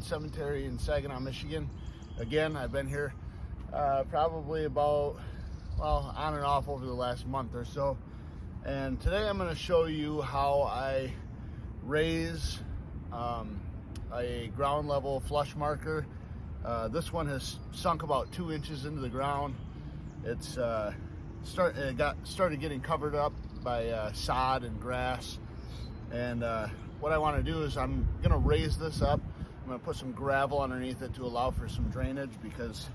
Sunken Cemetery in Saginaw, Michigan. Again, I've been here probably about, well, on and off over the last month or so. And today I'm going to show you how I raise a ground level flush marker. This one has sunk about 2 inches into the ground. It started getting covered up by sod and grass. And what I want to do is I'm going to raise this up. I'm going to put some gravel underneath it to allow for some drainage, because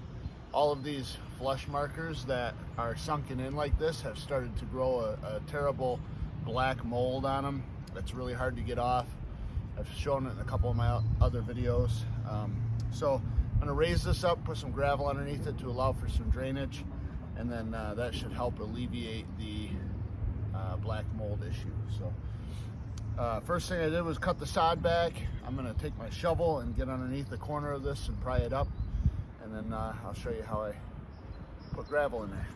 all of these flush markers that are sunken in like this have started to grow a terrible black mold on them. That's really hard to get off. I've shown it in a couple of my other videos. So I'm going to raise this up, put some gravel underneath it to allow for some drainage, and then that should help alleviate the black mold issue. So first thing I did was cut the sod back. I'm going to take my shovel and get underneath the corner of this and pry it up, and then I'll show you how I put gravel in there.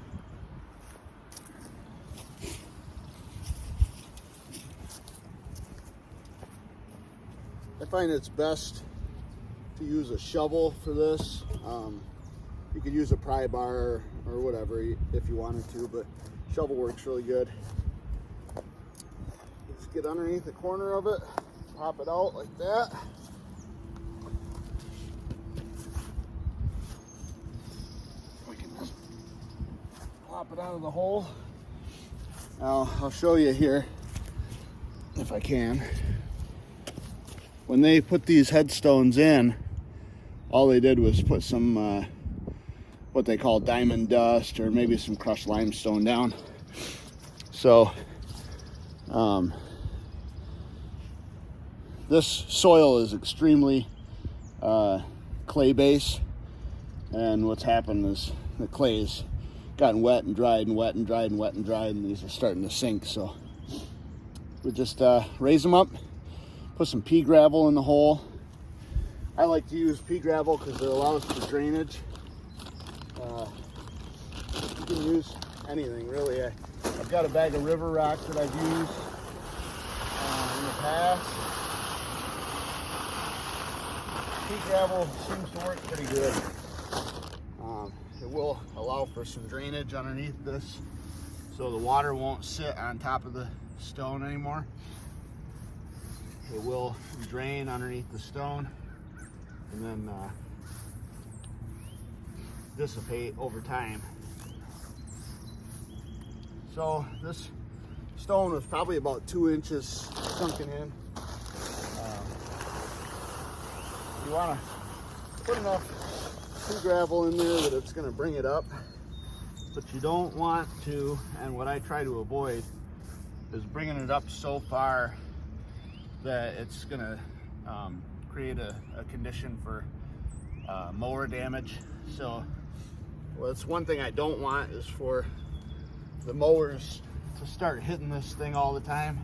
I find it's best to use a shovel for this. You could use a pry bar or whatever if you wanted to, but shovel works really good. Just get underneath the corner of it, pop it out like that. We can just pop it out of the hole. Now I'll show you here if I can. When they put these headstones in, all they did was put some what they call diamond dust, or maybe some crushed limestone down. So this soil is extremely clay base, and what's happened is the clay's gotten wet and dried and wet and dried and wet and dried, and these are starting to sink. So we just raise them up, put some pea gravel in the hole. I like to use pea gravel because it allows for drainage. You can use anything really. I've got a bag of river rock that I've used in the past. Pea gravel seems to work pretty good. It will allow for some drainage underneath this, so the water won't sit on top of the stone anymore. It will drain underneath the stone and then dissipate over time. So this stone was probably about 2 inches sunken in. You want to put enough pea gravel in there that it's going to bring it up, but you don't want to, and what I try to avoid is bringing it up so far that it's going to create a condition for mower damage. So that's one thing I don't want, is for the mowers to start hitting this thing all the time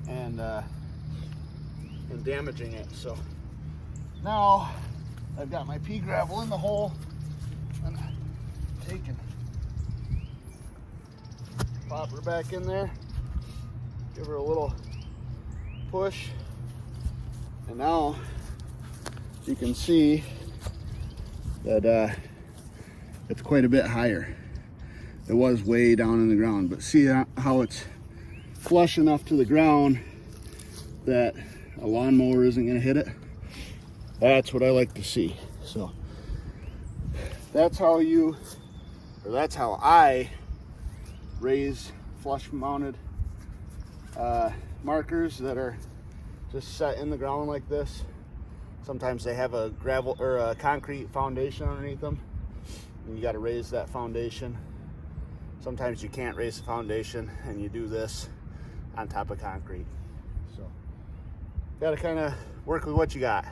and damaging it. So now I've got my pea gravel in the hole, and take and pop her back in there, give her a little push, and now you can see that it's quite a bit higher. It was way down in the ground, but see how it's flush enough to the ground that a lawnmower isn't going to hit it. That's what I like to see. So that's how I raise flush mounted markers that are just set in the ground like this. Sometimes they have a gravel or a concrete foundation underneath them, and you got to raise that foundation. Sometimes you can't raise the foundation, and you do this on top of concrete. So got to kind of work with what you got.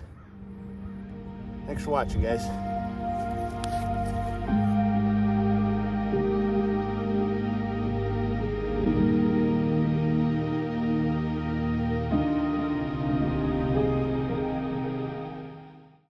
Thanks for watching, guys.